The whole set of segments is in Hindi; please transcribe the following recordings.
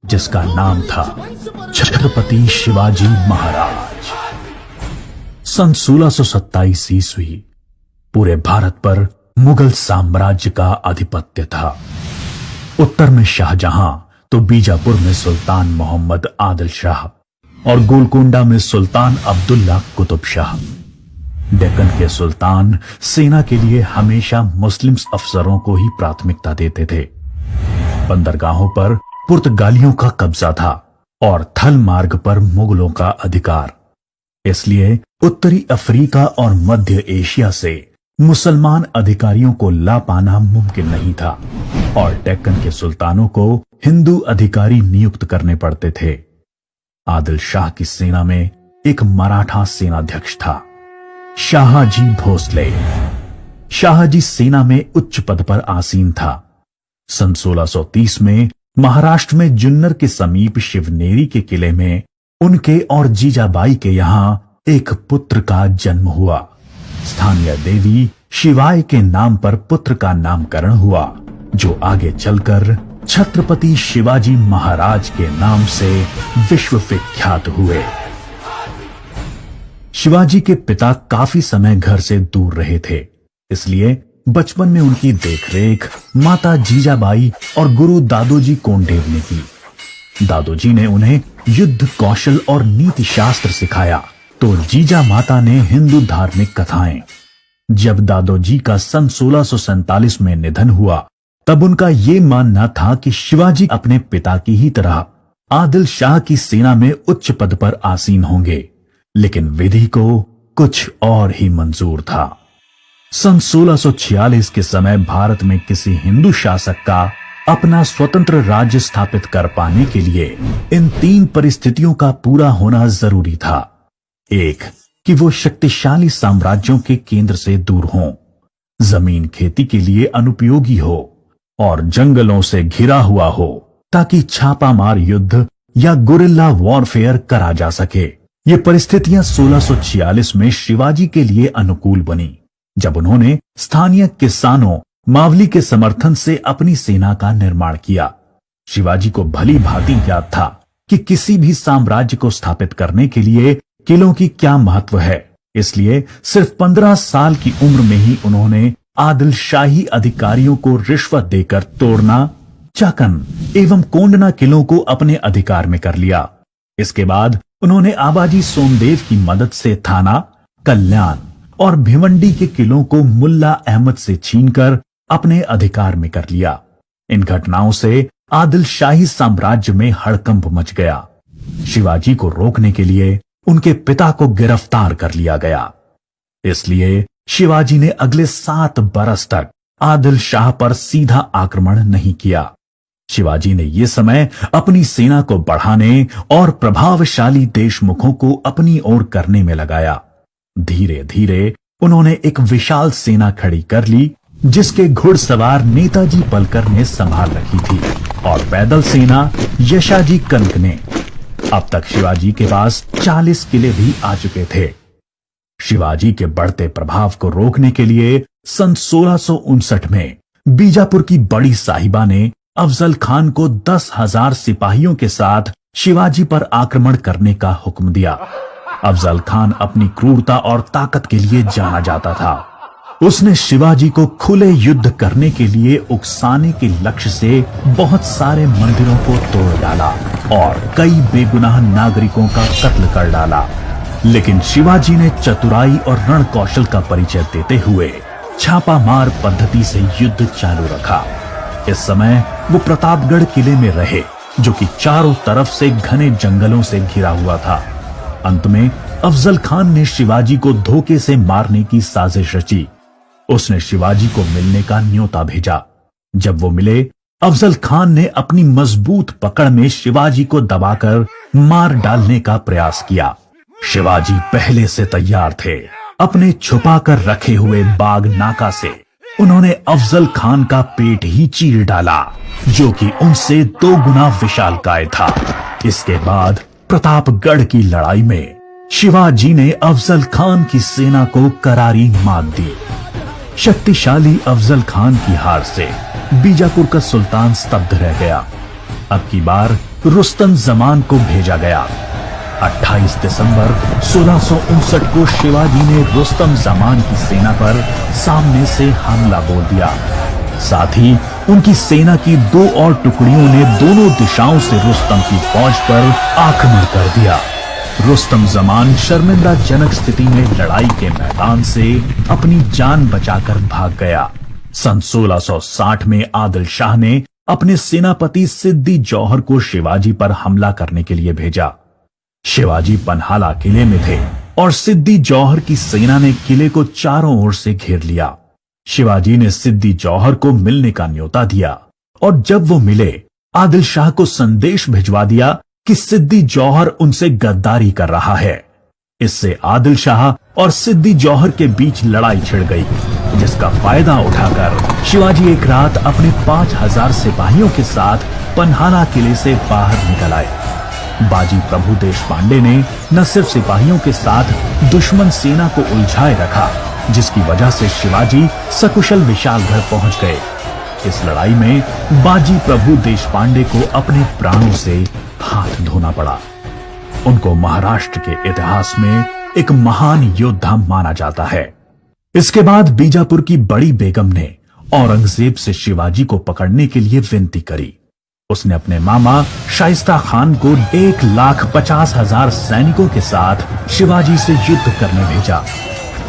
जिसका नाम था छत्रपति शिवाजी महाराज। सन 1627 ईस्वी पूरे भारत पर मुगल साम्राज्य का आधिपत्य था। उत्तर में शाहजहां तो बीजापुर में सुल्तान मोहम्मद आदिल शाह और गोलकोंडा में सुल्तान अब्दुल्ला कुतुब शाह। डेक्कन के सुल्तान सेना के लिए हमेशा मुस्लिम अफसरों को ही प्राथमिकता देते थे। बंदरगाहों पर पुर्तगालियों का कब्जा था और थल मार्ग पर मुगलों का अधिकार। इसलिए उत्तरी अफ्रीका और मध्य एशिया से मुसलमान अधिकारियों को ला पाना मुमकिन नहीं था और डेक्कन के सुल्तानों को हिंदू अधिकारी नियुक्त करने पड़ते थे। आदिल शाह की सेना में एक मराठा सेनाध्यक्ष था, शाहजी भोसले। शाहजी सेना में उच्च पद पर आसीन था। सन 1630 में महाराष्ट्र में जुन्नर के समीप शिवनेरी के किले में उनके और जीजाबाई के यहां एक पुत्र का जन्म हुआ। स्थानीय देवी शिवाय के नाम पर पुत्र का नामकरण हुआ, जो आगे चलकर छत्रपति शिवाजी महाराज के नाम से विश्व विख्यात हुए। शिवाजी के पिता काफी समय घर से दूर रहे थे, इसलिए बचपन में उनकी देखरेख माता जीजाबाई और गुरु दादोजी कोंडेव ने की। दादोजी ने उन्हें युद्ध कौशल और नीति शास्त्र सिखाया, तो जीजा माता ने हिंदू धार्मिक कथाएं। जब दादोजी का सन 1647 में निधन हुआ, तब उनका यह मानना था कि शिवाजी अपने पिता की ही तरह आदिल शाह की सेना में उच्च पद पर आसीन होंगे, लेकिन विधि को कुछ और ही मंजूर था। सन 1646 के समय भारत में किसी हिंदू शासक का अपना स्वतंत्र राज्य स्थापित कर पाने के लिए इन 3 परिस्थितियों का पूरा होना जरूरी था। एक, कि वो शक्तिशाली साम्राज्यों के केंद्र से दूर हों, जमीन खेती के लिए अनुपयोगी हो और जंगलों से घिरा हुआ हो, ताकि छापामार युद्ध या गुरिल्ला वॉरफेयर करा जा सके। ये परिस्थितियां 1646 में शिवाजी के लिए अनुकूल बनी, जब उन्होंने स्थानीय किसानों मावली के समर्थन से अपनी सेना का निर्माण किया। शिवाजी को भली भांति याद था कि किसी भी साम्राज्य को स्थापित करने के लिए किलों की क्या महत्व है, इसलिए सिर्फ 15 साल की उम्र में ही उन्होंने आदिल शाही अधिकारियों को रिश्वत देकर तोड़ना, चाकन एवं कोंडना किलों को अपने अधिकार में कर लिया। इसके बाद उन्होंने आबाजी सोमदेव की मदद से थाना, कल्याण और भिवंडी के किलों को मुल्ला अहमद से छीनकर अपने अधिकार में कर लिया। इन घटनाओं से आदिल शाही साम्राज्य में हड़कंप मच गया। शिवाजी को रोकने के लिए उनके पिता को गिरफ्तार कर लिया गया। इसलिए शिवाजी ने अगले 7 बरस तक आदिल शाह पर सीधा आक्रमण नहीं किया। शिवाजी ने यह समय अपनी सेना को बढ़ाने और प्रभावशाली देशमुखों को अपनी ओर करने में लगाया। धीरे धीरे उन्होंने एक विशाल सेना खड़ी कर ली, जिसके घुड़सवार नेताजी पलकर ने संभाल रखी थी और पैदल सेना यशाजी कनक ने। अब तक शिवाजी के पास 40 किले भी आ चुके थे। शिवाजी के बढ़ते प्रभाव को रोकने के लिए सन 1659 में बीजापुर की बड़ी साहिबा ने अफजल खान को 10,000 सिपाहियों के साथ शिवाजी पर आक्रमण करने का हुक्म दिया। अफजल खान अपनी क्रूरता और ताकत के लिए जाना जाता था। उसने शिवाजी को खुले युद्ध करने के लिए उकसाने के लक्ष्य से बहुत सारे मंदिरों को तोड़ डाला और कई बेगुनाह नागरिकों का कत्ल कर डाला। लेकिन शिवाजी ने चतुराई और रण कौशल का परिचय देते हुए छापामार पद्धति से युद्ध चालू रखा। इस समय वो प्रतापगढ़ किले में रहे, जो कि चारों तरफ से घने जंगलों से घिरा हुआ था। अंत में अफजल खान ने शिवाजी को धोखे से मारने की साजिश रची। उसने शिवाजी को मिलने का न्योता भेजा। जब वो मिले, अफजल खान ने अपनी मजबूत पकड़ में शिवाजी को दबाकर मार डालने का प्रयास किया। शिवाजी पहले से तैयार थे। अपने छुपाकर रखे हुए बाग नाका से उन्होंने अफजल खान का पेट ही चीर डाला, जो कि उनसे 2 गुना विशालकाय था। इसके बाद प्रतापगढ़ की लड़ाई में शिवाजी ने अफजल खान की सेना को करारी मात दी। शक्तिशाली अफजल खान की हार से बीजापुर का सुल्तान स्तब्ध रह गया। अब की बार रुस्तम जमान को भेजा गया। 28 दिसंबर 1659 को शिवाजी ने रुस्तम जमान की सेना पर सामने से हमला बोल दिया। साथ ही उनकी सेना की 2 और टुकड़ियों ने दोनों दिशाओं से रुस्तम की फौज पर आक्रमण कर दिया। रुस्तम जमान शर्मिंदाजनक स्थिति में लड़ाई के मैदान से अपनी जान बचाकर भाग गया। सन 1660 में आदिल शाह ने अपने सेनापति सिद्दी जौहर को शिवाजी पर हमला करने के लिए भेजा। शिवाजी पन्हाला किले में थे और सिद्दी जौहर की सेना ने किले को चारों ओर से घेर लिया। शिवाजी ने सिद्दी जौहर को मिलने का न्योता दिया और जब वो मिले आदिल शाह को संदेश भिजवा दिया कि सिद्दी जौहर उनसे गद्दारी कर रहा है। इससे आदिल शाह और सिद्दी जौहर के बीच लड़ाई छिड़ गई, जिसका फायदा उठाकर शिवाजी एक रात अपने 5000 सिपाहियों के साथ पन्हाला किले से बाहर निकल आए। बाजी प्रभु देशपांडे ने न सिर्फ सिपाहियों के साथ दुश्मन सेना को उलझाए रखा, जिसकी वजह से शिवाजी सकुशल विशालगढ़ पहुंच गए। इस लड़ाई में बाजी प्रभु देशपांडे को अपने प्राणों से हाथ धोना पड़ा। उनको महाराष्ट्र के इतिहास में एक महान योद्धा माना जाता है। इसके बाद बीजापुर की बड़ी बेगम ने औरंगजेब से शिवाजी को पकड़ने के लिए विनती करी। उसने अपने मामा शाइस्ता खान को 1,50,000 सैनिकों के साथ शिवाजी से युद्ध करने भेजा।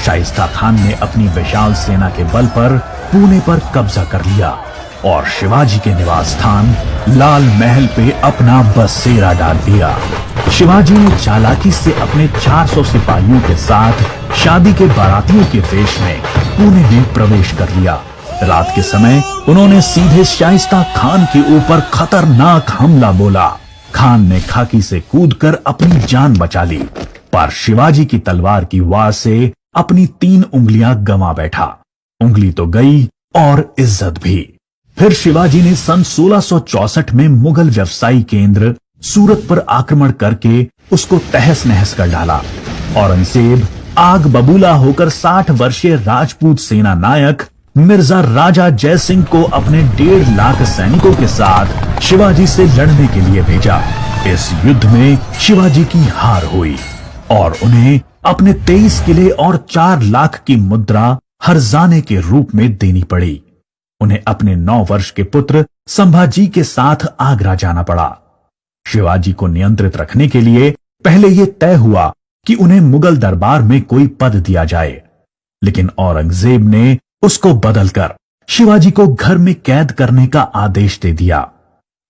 शाइस्ता खान ने अपनी विशाल सेना के बल पर पुणे पर कब्जा कर लिया और शिवाजी के निवास स्थान लाल महल पे अपना बसेरा डाल दिया। शिवाजी ने चालाकी से अपने 400 सिपाहियों के साथ शादी के बारातियों के वेश में पुणे में प्रवेश कर लिया। रात के समय उन्होंने सीधे शाइस्ता खान के ऊपर खतरनाक हमला बोला। खान ने खाकी से कूदकर अपनी जान बचा ली, पर शिवाजी की तलवार की वार से अपनी 3 उंगलियां गंवा बैठा। उंगली तो गई और इज्जत भी। फिर शिवाजी ने सन 1664 में मुगल व्यवसायी केंद्र सूरत पर आक्रमण करके उसको तहस नहस कर डाला। औरंगजेब आग बबूला होकर 60 वर्षीय राजपूत सेना नायक मिर्जा राजा जय सिंह को अपने 1.5 लाख सैनिकों के साथ शिवाजी से लड़ने के लिए भेजा। इस युद्ध में शिवाजी की हार हुई और उन्हें अपने 23 किले और 4 लाख की मुद्रा हर्जाने के रूप में देनी पड़ी। उन्हें अपने 9 वर्ष के पुत्र संभाजी के साथ आगरा जाना पड़ा। शिवाजी को नियंत्रित रखने के लिए पहले यह तय हुआ कि उन्हें मुगल दरबार में कोई पद दिया जाए, लेकिन औरंगजेब ने उसको बदलकर शिवाजी को घर में कैद करने का आदेश दे दिया।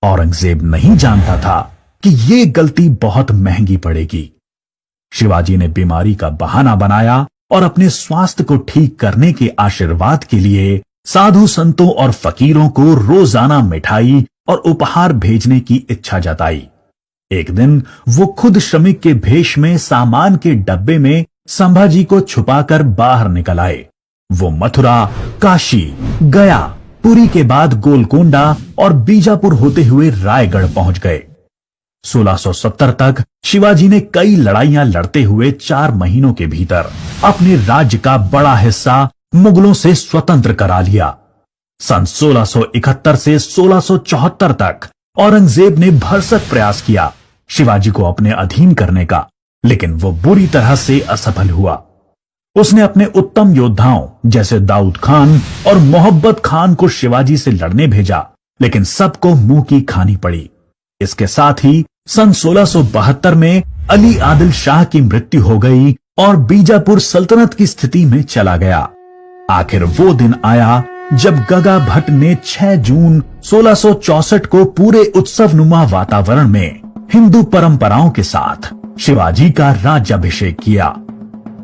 औरंगजेब नहीं जानता था कि यह गलती बहुत महंगी पड़ेगी। शिवाजी ने बीमारी का बहाना बनाया और अपने स्वास्थ्य को ठीक करने के आशीर्वाद के लिए साधु संतों और फकीरों को रोजाना मिठाई और उपहार भेजने की इच्छा जताई। एक दिन वो खुद श्रमिक के भेष में सामान के डब्बे में संभाजी को छुपाकर बाहर निकल आए। वो मथुरा, काशी, गया, पुरी के बाद गोलकोंडा और बीजापुर होते हुए रायगढ़ पहुंच गए। 1670 तक शिवाजी ने कई लड़ाइयां लड़ते हुए 4 महीनों के भीतर अपने राज्य का बड़ा हिस्सा मुगलों से स्वतंत्र करा लिया। सन 1671 से 1674 तक औरंगजेब ने भरसक प्रयास किया शिवाजी को अपने अधीन करने का, लेकिन वो बुरी तरह से असफल हुआ। उसने अपने उत्तम योद्धाओं जैसे दाऊद खान और मोहब्बत खान को शिवाजी से लड़ने भेजा, लेकिन सबको मुंह की खानी पड़ी। इसके साथ ही सन 1672 में अली आदिल शाह की मृत्यु हो गई और बीजापुर सल्तनत की स्थिति में चला गया। आखिर वो दिन आया जब गगा भट्ट ने 6 जून 1664 को पूरे उत्सवनुमा वातावरण में हिंदू परंपराओं के साथ शिवाजी का राज्याभिषेक किया।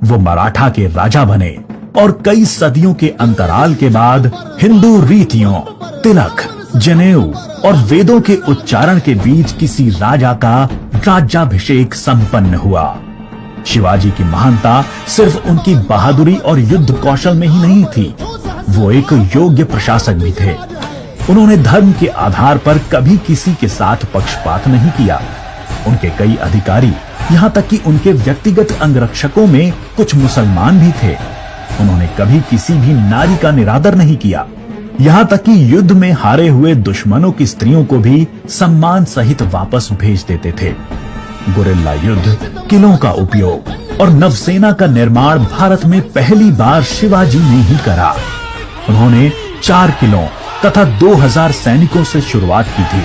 वो मराठा के राजा बने और कई सदियों के अंतराल के बाद हिंदू रीतियों, तिलक, जनेऊ और वेदों के उच्चारण के बीच किसी राजा का राज्याभिषेक संपन्न हुआ। शिवाजी की महानता सिर्फ उनकी बहादुरी और युद्ध कौशल में ही नहीं थी, वो एक योग्य प्रशासक भी थे। उन्होंने धर्म के आधार पर कभी किसी के साथ पक्षपात नहीं किया। उनके कई अधिकारी, यहाँ तक कि उनके व्यक्तिगत अंगरक्षकों में कुछ मुसलमान भी थे। उन्होंने कभी किसी भी नारी का निरादर नहीं किया। यहाँ तक कि युद्ध में हारे हुए दुश्मनों की स्त्रियों को भी सम्मान सहित वापस भेज देते थे। गुरिल्ला युद्ध, किलों का उपयोग और नवसेना का निर्माण भारत में पहली बार शिवाजी ने ही करा। उन्होंने 4 किलों तथा 2000 सैनिकों से शुरुआत की थी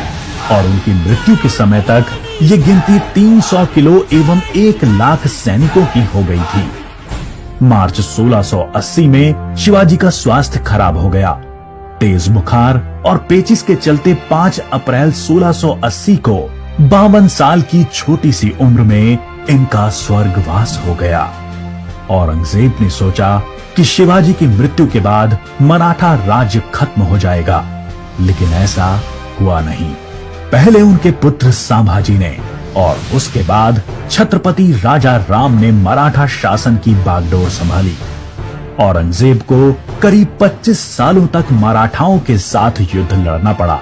और उनकी मृत्यु के समय तक ये गिनती 300 किलो एवं 1 लाख सैनिकों की हो गई थी। मार्च 1680 में शिवाजी का स्वास्थ्य खराब हो गया। तेज बुखार और पेचिस के चलते 5 अप्रैल 1680 को 52 साल की छोटी सी उम्र में इनका स्वर्गवास हो गया। औरंगजेब ने सोचा कि शिवाजी की मृत्यु के बाद मराठा राज्य खत्म हो जाएगा, लेकिन ऐसा हुआ नहीं। पहले उनके पुत्र संभाजी ने और उसके बाद छत्रपति राजा राम ने मराठा शासन की बागडोर संभाली। औरंगजेब को करीब 25 सालों तक मराठाओं के साथ युद्ध लड़ना पड़ा,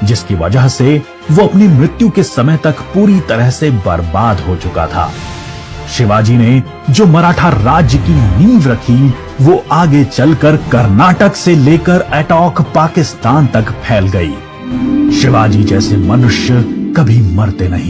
जिसकी वजह से वो अपनी मृत्यु के समय तक पूरी तरह से बर्बाद हो चुका था। शिवाजी ने जो मराठा राज्य की नींव रखी, वो आगे चलकर कर्नाटक से लेकर अटॉक पाकिस्तान तक फैल गई। शिवाजी जैसे मनुष्य कभी मरते नहीं।